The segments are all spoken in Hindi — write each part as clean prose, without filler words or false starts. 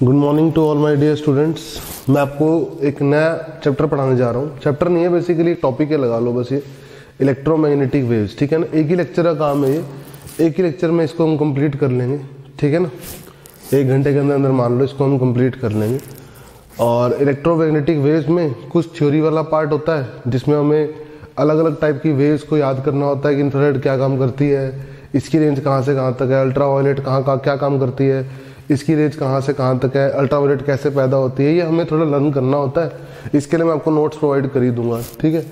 Good morning to all my dear students. मैं आपको एक नया चैप्टर पढ़ाने जा रहा हूँ। चैप्टर नहीं है, बेसिकली टॉपिक है, लगा लो बस ये इलेक्ट्रोमैग्नेटिक वेव्स। ठीक है ना, एक ही लेक्चर का काम है ये, एक ही लेक्चर में इसको हम कंप्लीट कर लेंगे। ठीक है ना, 1 घंटे के अंदर अंदर मान लो इसको हम कंप्लीट कर लेंगे। और इलेक्ट्रोमैग्नेटिक वेव्स में कुछ थ्योरी वाला पार्ट होता है जिसमें हमें अलग अलग टाइप की वेव्स को याद करना होता है कि इंफ्रारेड क्या काम करती है, इसकी रेंज कहाँ से कहाँ तक है, अल्ट्रावायलेट कहाँ क्या काम करती है, इसकी रेंज कहाँ से कहाँ तक है, अल्ट्रावायलेट कैसे पैदा होती है, ये हमें थोड़ा लर्न करना होता है। इसके लिए मैं आपको नोट्स प्रोवाइड कर ही दूंगा। ठीक है,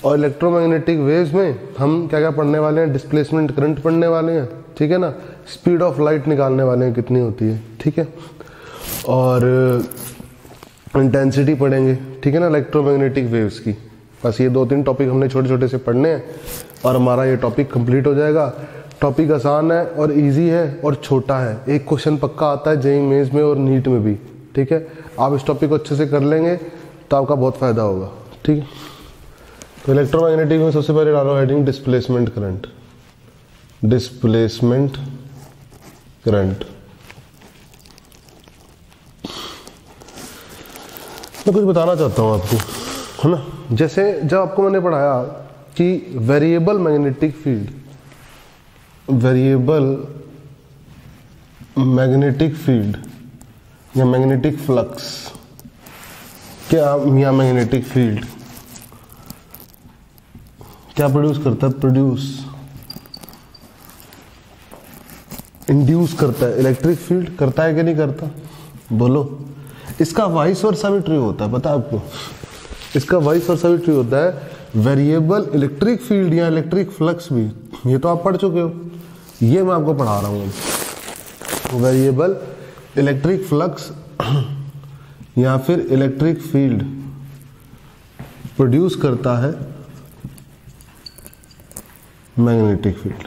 और इलेक्ट्रोमैग्नेटिक वेव्स में हम क्या क्या पढ़ने वाले हैं, डिस्प्लेसमेंट करंट पढ़ने वाले हैं। ठीक है ना, स्पीड ऑफ लाइट निकालने वाले हैं कितनी होती है। ठीक है, और इंटेंसिटी पढ़ेंगे। ठीक है ना, इलेक्ट्रोमैग्नेटिक वेव्स की। बस ये 2-3 टॉपिक हमने छोटे छोटे से पढ़ने हैं और हमारा ये टॉपिक कंप्लीट हो जाएगा। टॉपिक आसान है और इजी है और छोटा है। एक क्वेश्चन पक्का आता है जेईई मेंस में और नीट में भी। ठीक है, आप इस टॉपिक को अच्छे से कर लेंगे तो आपका बहुत फायदा होगा। ठीक है, तो इलेक्ट्रोमैग्नेटिक में सबसे पहले डालो heading displacement current. Displacement current, मैं कुछ बताना चाहता हूँ आपको, है ना। जैसे जब आपको मैंने पढ़ाया कि variable magnetic field, variable magnetic field या मैग्नेटिक फ्लक्स, क्या या मैग्नेटिक फील्ड क्या प्रोड्यूस करता है, इंड्यूस करता है। इलेक्ट्रिक फील्ड करता है कि नहीं करता, बोलो। इसका वाइस वर्सा भी ट्रू होता है, पता है आपको। इसका वाइस वर्सा भी ट्रू होता है। वेरिएबल इलेक्ट्रिक फील्ड या इलेक्ट्रिक फ्लक्स भी, ये तो आप पढ़ चुके हो, ये मैं आपको पढ़ा रहा हूँ। वेरिएबल इलेक्ट्रिक फ्लक्स या फिर इलेक्ट्रिक फील्ड प्रोड्यूस करता है मैग्नेटिक फील्ड।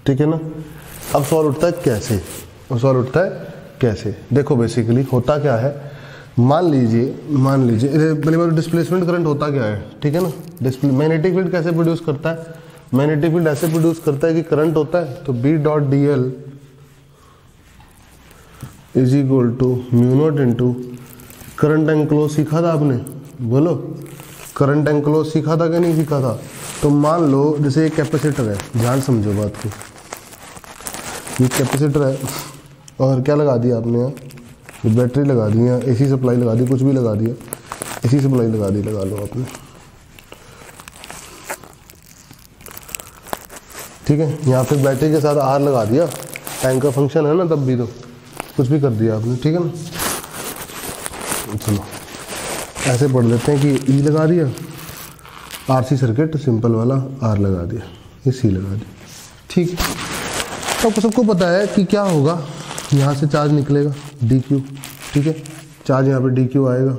ठीक है ना। अब सवाल उठता है कैसे, देखो बेसिकली होता क्या है, मान लीजिए पहले डिस्प्लेसमेंट करंट होता क्या है। ठीक है ना, मैग्नेटिक फील्ड कैसे प्रोड्यूस करता है, मैग्नेटिक फील्ड ऐसे प्रोड्यूस करता है कि करंट होता है तो B dot DL is equal to mu not into current enclose. सीखा था आपने, बोलो, करंट एंक्लोज सीखा था कि नहीं सीखा था। तो मान लो जैसे एक कैपेसिटर है, ध्यान समझो बात को। ये कैपेसिटर है और क्या लगा दिया आपने यहाँ, बैटरी लगा दी, यहाँ AC सप्लाई लगा दी, कुछ भी लगा दिया, AC सप्लाई लगा दी, लगा लो आपने। ठीक है, यहाँ पे बैटरी के साथ R लगा दिया, टाइम का फंक्शन है ना, तब भी तो कुछ भी कर दिया आपने। ठीक है ना, चलो ऐसे पढ़ लेते हैं कि E लगा दिया, RC सर्किट सिंपल वाला, R लगा दिया, ये C लगा दिया। ठीक है, तो आपको सबको पता है कि क्या होगा, यहाँ से चार्ज निकलेगा dq। ठीक है, चार्ज यहाँ पे dq आएगा,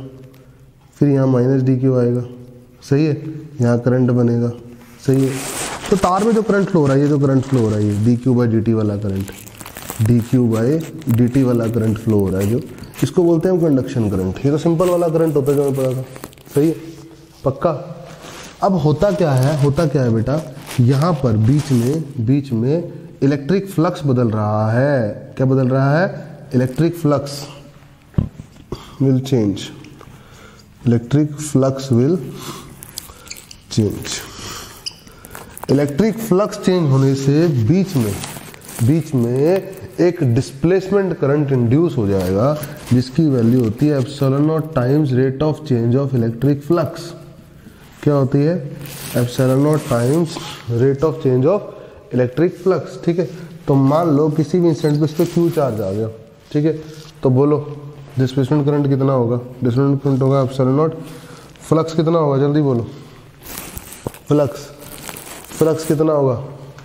फिर यहाँ माइनस dq आएगा, सही है, यहाँ करंट बनेगा, सही है। तो तार में जो करंट फ्लो हो रहा है, ये जो करंट फ्लो हो रहा है, ये dq बाई dt वाला करंट, dq बाई dt वाला करंट फ्लो हो रहा है, जो इसको बोलते हैं हम कंडक्शन करंट। ये तो सिंपल वाला करंट होता है जो हमें पता था, सही है, पक्का। अब होता क्या है बेटा, यहाँ पर बीच में इलेक्ट्रिक फ्लक्स बदल रहा है। क्या बदल रहा है, electric flux will change, electric flux will change. Electric flux change होने से बीच में एक डिस्प्लेसमेंट करंट इंड्यूस हो जाएगा, जिसकी वैल्यू होती है epsilon not times rate of change of electric flux. क्या होती है, epsilon not times rate of change of electric flux. ठीक है, तो मान लो किसी भी इंस्टेंट पे इस पर Q चार्ज आ गया। ठीक है, तो बोलो डिस्प्लेसमेंट करंट कितना होगा, डिस्प्लेसमेंट करंट होगा एप्सिलॉन नॉट, फ्लक्स कितना होगा, जल्दी बोलो, फ्लक्स कितना होगा,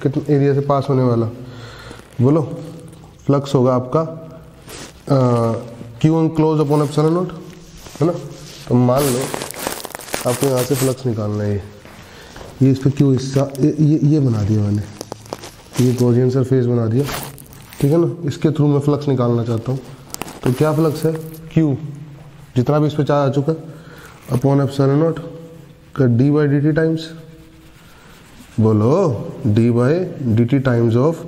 कितने एरिया से पास होने वाला, बोलो। फ्लक्स होगा आपका Q close upon epsilon not, है ना। तो मान लो आपको यहाँ से फ्लक्स निकालना है, ये इस पर Q हिस्सा ये बना दिया मैंने, ये गॉसियन सरफेस बना दिया। ठीक है ना, इसके थ्रू मैं फ्लक्स निकालना चाहता हूँ। तो क्या फ्लक्स है, Q जितना भी इस पर चार्ज आ चुका है अपॉन एप्सिलॉन नॉट का D बाई dt टाइम्स, बोलो, D by dt times of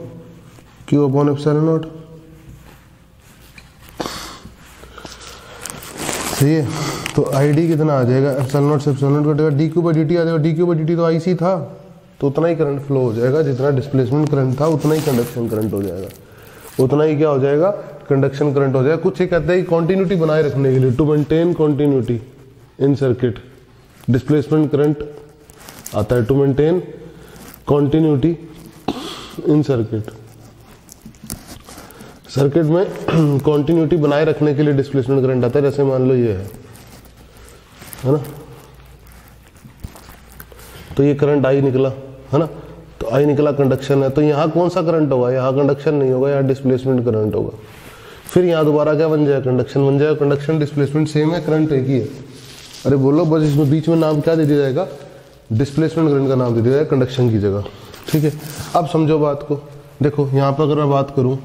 Q upon epsilon not. सही है, तो आई डी कितना आ जाएगा, एप्सिलॉन नॉट से एप्सिलॉन नॉट कटेगा, D Q by D T आ जाएगा, D Q by D T तो आई सी था, तो उतना ही करंट फ्लो हो जाएगा, जितना डिस्प्लेसमेंट करंट था उतना ही कंडक्शन करंट हो जाएगा, उतना ही क्या हो जाएगा, कंडक्शन करंट हो जाएगा। कुछ ये कहते हैं कॉन्टिन्यूटी बनाए रखने के लिए, to maintain continuity in circuit, displacement current आता है to maintain continuity in circuit. Circuit में कॉन्टिन्यूटी बनाए रखने के लिए डिस्प्लेसमेंट करंट आता है, जैसे मान लो ये है ना, तो ये करंट आई निकला है ना, तो आई निकला कंडक्शन है, तो यहाँ कौन सा करंट होगा, यहाँ कंडक्शन नहीं होगा, यहाँ डिस्प्लेसमेंट करंट होगा। फिर यहाँ दोबारा क्या बन जाएगा, कंडक्शन बन जाएगा, कंडक्शन डिस्प्लेसमेंट सेम है, करंट एक ही है। अरे बोलो बस, इसमें बीच में नाम क्या दे दिया जाएगा, डिस्प्लेसमेंट करंट का नाम दे दिया जाएगा कंडक्शन की जगह। ठीक है, अब समझो बात को, देखो यहाँ पर अगर मैं बात करूँ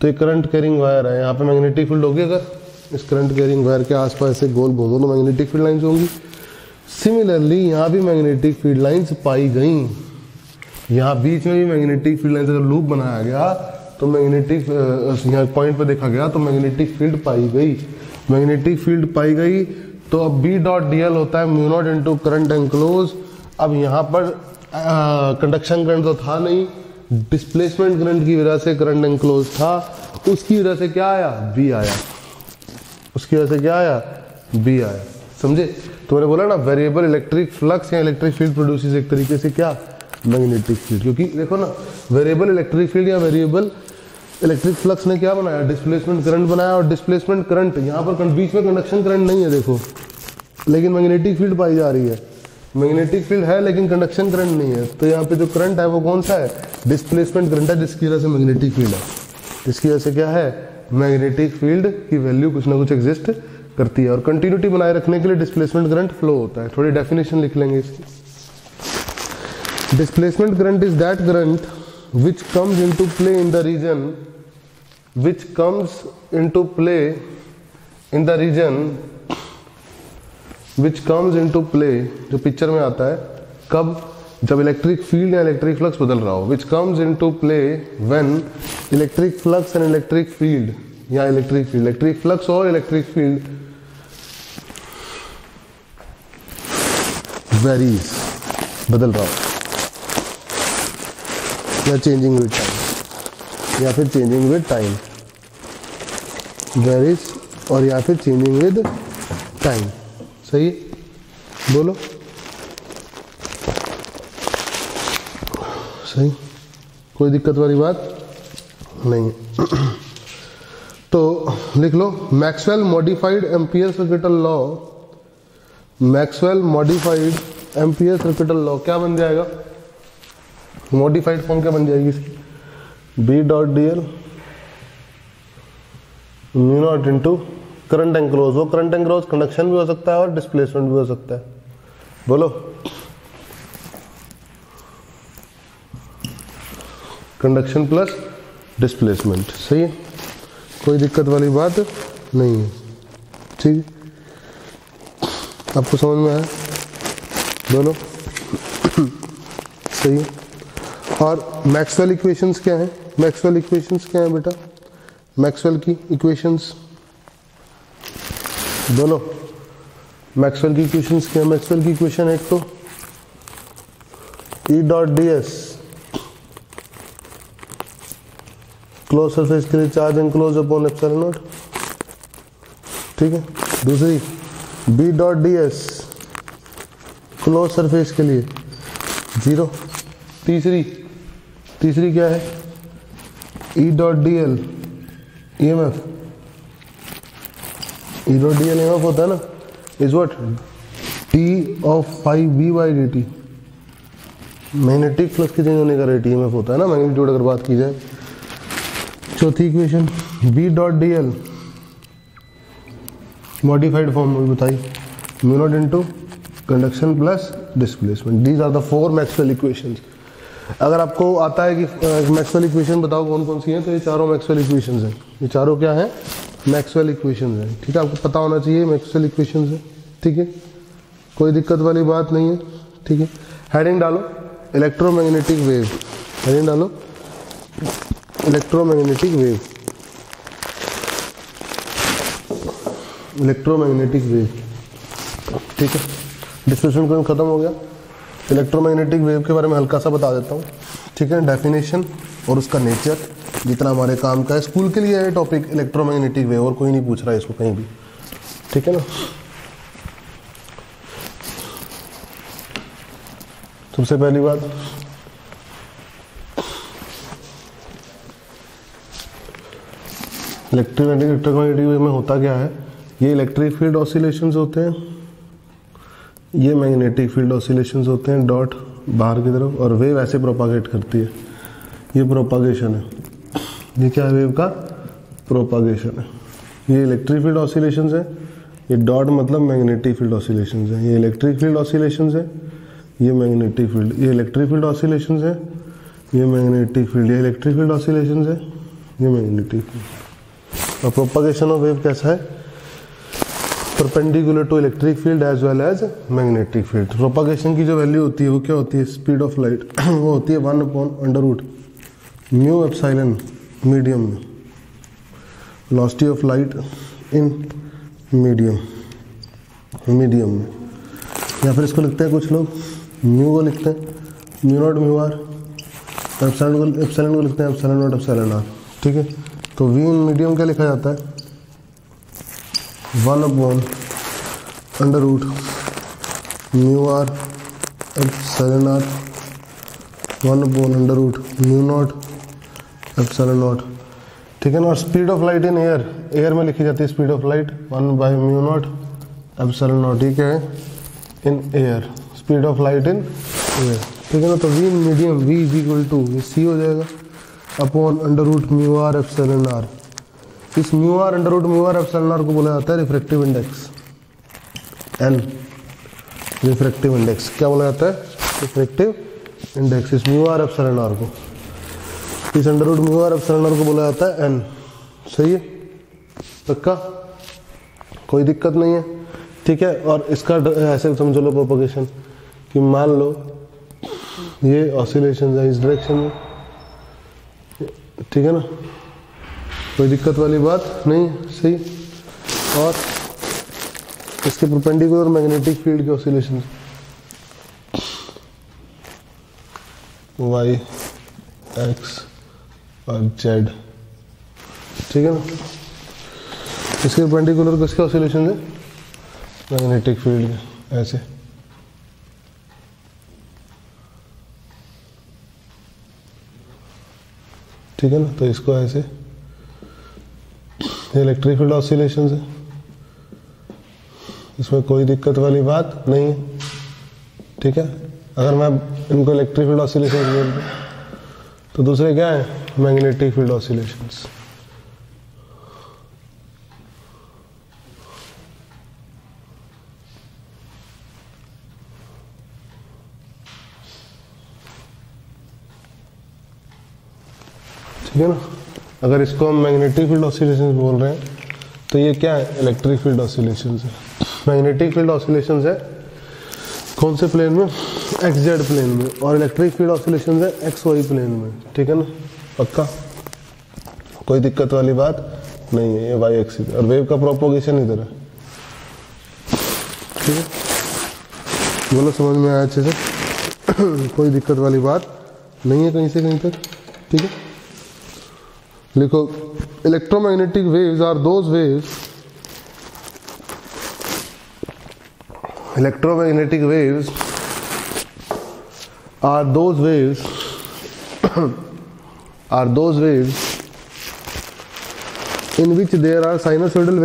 तो एक करंट कैरिंग वायर है, यहाँ पे मैग्नेटिक फील्ड होगी, अगर इस करंट कैरिंग वायर के आसपास ऐसे गोल घूमो तो मैग्नेटिक फील्ड लाइंस होंगी। सिमिलरली यहाँ भी मैग्नेटिक फील्ड लाइंस पाई गई, यहाँ बीच में भी मैग्नेटिक फील्ड लाइंस, अगर लूप बनाया गया तो मैग्नेटिक यहाँ पॉइंट पे देखा गया तो मैग्नेटिक फील्ड पाई गई, मैग्नेटिक फील्ड पाई गई। तो अब बी डॉट डी एल होता है mu naught into current enclose. अब यहाँ पर कंडक्शन करंट तो था नहीं, डिस्प्लेसमेंट करंट की वजह से करंट एनक्लोज था, उसकी वजह से क्या आया, बी आया, उसकी वजह से क्या आया, बी आया। समझे, तो मैंने बोला ना वेरिएबल इलेक्ट्रिक फ्लक्स या इलेक्ट्रिक फील्ड प्रोड्यूसेस एक तरीके से क्या, मैग्नेटिक फील्ड। क्योंकि देखो ना, वेरिएबल इलेक्ट्रिक फील्ड या वेरिएबल इलेक्ट्रिक फ्लक्स ने क्या बनाया, डिस्प्लेसमेंट करंट बनाया, और डिस्प्लेसमेंट करंट यहाँ पर बीच में कंडक्शन करंट नहीं है देखो, लेकिन मैग्नेटिक फील्ड पाई जा रही है, मैग्नेटिक फील्ड है लेकिन कंडक्शन करंट नहीं है। तो यहाँ पे जो करंट है वो कौन सा है, डिस्प्लेसमेंट करंट है, जिसकी वजह से मैग्नेटिक फील्ड है, जिसकी वजह से क्या है, मैग्नेटिक फील्ड की वैल्यू कुछ ना कुछ एग्जिस्ट करती है। और कंटिन्यूटी बनाए रखने के लिए डिस्प्लेसमेंट करंट फ्लो होता है। थोड़ी डेफिनेशन लिख लेंगे इसकी। Displacement current is that current which comes into play in the region, which comes into play in the region, which comes into play, जो पिक्चर में आता है कब, जब इलेक्ट्रिक फील्ड या इलेक्ट्रिक फ्लक्स बदल रहा हो, which comes into play when electric flux and electric field या इलेक्ट्रिक फील्ड, इलेक्ट्रिक फ्लक्स और इलेक्ट्रिक फील्ड वेरीज, बदल रहा हो, या चेंजिंग विद टाइम, या फिर चेंजिंग विद टाइम, वेरीज, और या फिर चेंजिंग विद टाइम। सही है, बोलो सही, कोई दिक्कत वाली बात नहीं है। तो लिख लो, Maxwell modified Ampere circuital law, Maxwell modified Ampere circuital law क्या बन जाएगा, मॉडिफाइड फॉर्म क्या बन जाएगी इसकी, B dot D L mu not into current enclose. वो करंट एनक्लोज कंडक्शन भी हो सकता है और डिस्प्लेसमेंट भी हो सकता है, बोलो कंडक्शन प्लस डिस्प्लेसमेंट। सही है, कोई दिक्कत वाली बात नहीं है। ठीक है, आपको समझ में आया, बोलो सही है। और मैक्सवेल इक्वेशंस क्या है, मैक्सवेल इक्वेशंस क्या है बेटा, मैक्सवेल की इक्वेशंस बोलो, मैक्सवेल की इक्वेशंस क्या है। मैक्सवेल की इक्वेशन एक तो E dot d s close surface के लिए charge enclose upon epsilon naught, ठीक है। दूसरी B dot d s close surface के लिए 0। तीसरी क्या है, E dot D l E M F, E dot D l M F होता है ना, is what t of 5B by D t, magnetic flux के चेंज होने का रेट EMF होता है ना, मैग्नीट्यूड अगर बात की जाए। चौथी equation B dot D l modified form में बताई, mu naught into conduction plus displacement. These are the 4 Maxwell equations. अगर आपको आता है कि मैक्सवेल इक्वेशन बताओ कौन कौन सी हैं, तो ये चारों मैक्सवेल इक्वेशंस हैं। ये चारों क्या हैं, मैक्सवेल इक्वेशंस हैं। ठीक है, आपको पता होना चाहिए मैक्सवेल इक्वेशंस है। ठीक है, कोई दिक्कत वाली बात नहीं है। ठीक है, हेडिंग डालो इलेक्ट्रोमैग्नेटिक वेव, हेडिंग डालो इलेक्ट्रोमैग्नेटिक वेव, इलेक्ट्रोमैग्नेटिक वेव, ठीक है। डिस्कशन को खत्म हो गया। इलेक्ट्रोमैग्नेटिक वेव के बारे में हल्का सा बता देता हूँ, ठीक है। डेफिनेशन और उसका नेचर जितना हमारे काम का है, स्कूल के लिए है टॉपिक इलेक्ट्रोमैग्नेटिक वेव, और कोई नहीं पूछ रहा है इसको कहीं भी, ठीक है ना। सबसे पहली बात, इलेक्ट्रोमैग्नेटिक वेव में होता क्या है, ये इलेक्ट्रिक फील्ड ऑसिलेशंस होते हैं, ये मैग्नेटिक फील्ड ऑसिलेशंस होते हैं, डॉट बाहर की तरफ, और वेव ऐसे प्रोपागेट करती है, ये प्रोपागेशन है, ये क्या है, वेव का प्रोपागेशन है। ये इलेक्ट्रिक फील्ड ऑसिलेशंस है, ये डॉट मतलब मैग्नेटिक फील्ड ऑसिलेशंस है, ये इलेक्ट्रिक फील्ड ऑसिलेशंस है, ये मैग्नेटिक फील्ड, ये इलेक्ट्रिक फील्ड ऑसिलेशंस है, ये मैग्नेटिक फील्ड, ये इलेक्ट्रिक फील्ड ऑसिलेशंस है, ये मैग्नेटिक फील्ड। और प्रोपागेशन ऑफ वेव कैसा है, perpendicular to electric field as well as magnetic field. Propagation की जो वैल्यू होती है वो क्या होती है, स्पीड ऑफ लाइट वो होती है 1/√μ एप्सिलॉन मीडियम में, velocity of light in medium में, या फिर इसको लिखते हैं कुछ लोग म्यू को लिखते हैं μ0 μr, एप्सिलॉन को लिखते हैं ε0 εr, ठीक है। तो v इन मीडियम क्या लिखा जाता है, 1/√μr εr 1/√μ0 ε0, ठीक है ना। और speed of light in air में लिखी जाती है स्पीड ऑफ लाइट 1/μ0 ε0, ठीक है, in air, speed of light in air, ठीक है ना। तो v in medium, v is equal to c हो जाएगा अपॉन √μr ε0। इस μr √μr ε0 को बोला जाता है refractive index, n refractive index, क्या बोला जाता है, रिफ्रैक्टिव इंडेक्स। इस μr ε0 को, इस √μr ε0 को बोला जाता है n, सही है, पक्का, कोई दिक्कत नहीं है, ठीक है। और इसका ऐसे समझ लो प्रोपगेशन कि मान लो ये ऑसिलेशन है इस डायरेक्शन में, ठीक है ना, कोई दिक्कत वाली बात नहीं, सही। और इसके परपेंडिकुलर मैग्नेटिक फील्ड के ऑसिलेशन y, x और z, ठीक है ना। इसके परपेंडिकुलर किसके ऑसिलेशन है, मैग्नेटिक फील्ड के, ऐसे, ठीक है ना। तो इसको ऐसे, ये इलेक्ट्रिक फील्ड ऑसिलेशंस है, इसमें कोई दिक्कत वाली बात नहीं है, ठीक है। अगर मैं इनको इलेक्ट्रिक फील्ड ऑसिलेशंस बोल दूं तो दूसरे क्या है, मैग्नेटिक फील्ड ऑसिलेशंस, ठीक है ना। अगर इसको हम मैग्नेटिक फील्ड ऑसिलेशंस बोल रहे हैं तो ये क्या है, इलेक्ट्रिक फील्ड ऑसिलेशंस है। मैग्नेटिक फील्ड ऑसिलेशंस है कौन से प्लेन में, एक्स जेड प्लेन में, और इलेक्ट्रिक फील्ड ऑसिलेशंस है एक्स वाई प्लेन में, ठीक है ना, पक्का, कोई दिक्कत वाली बात नहीं है। ये वाई एक्सिस और वेव का प्रोपोगेशन इधर है, ठीक है, बोलो समझ में आया अच्छे से कोई दिक्कत वाली बात नहीं है कहीं से कहीं तक, ठीक है। लिखो, electromagnetic waves are those waves, electromagnetic waves are those waves in which there are sinusoidal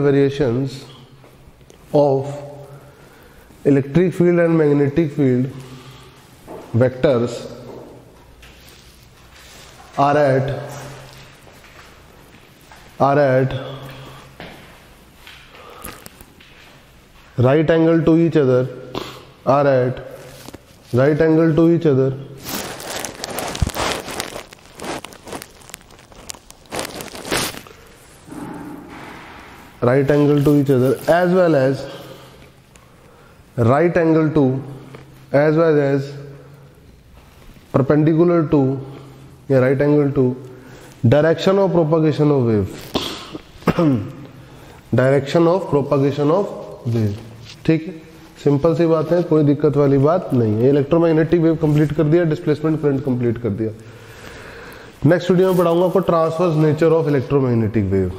variations of electric field and magnetic field vectors are at right angle to each other, right angle to each other as well as right angle to as well as perpendicular to या right angle to direction of propagation of wave direction of propagation of wave. ठीक है, सिंपल सी बात है, कोई दिक्कत वाली बात नहीं है। इलेक्ट्रोमैग्नेटिक वेव कंप्लीट कर दिया, डिस्प्लेसमेंट करंट कंप्लीट कर दिया। नेक्स्ट वीडियो में पढ़ाऊंगा आपको transverse nature of electromagnetic wave.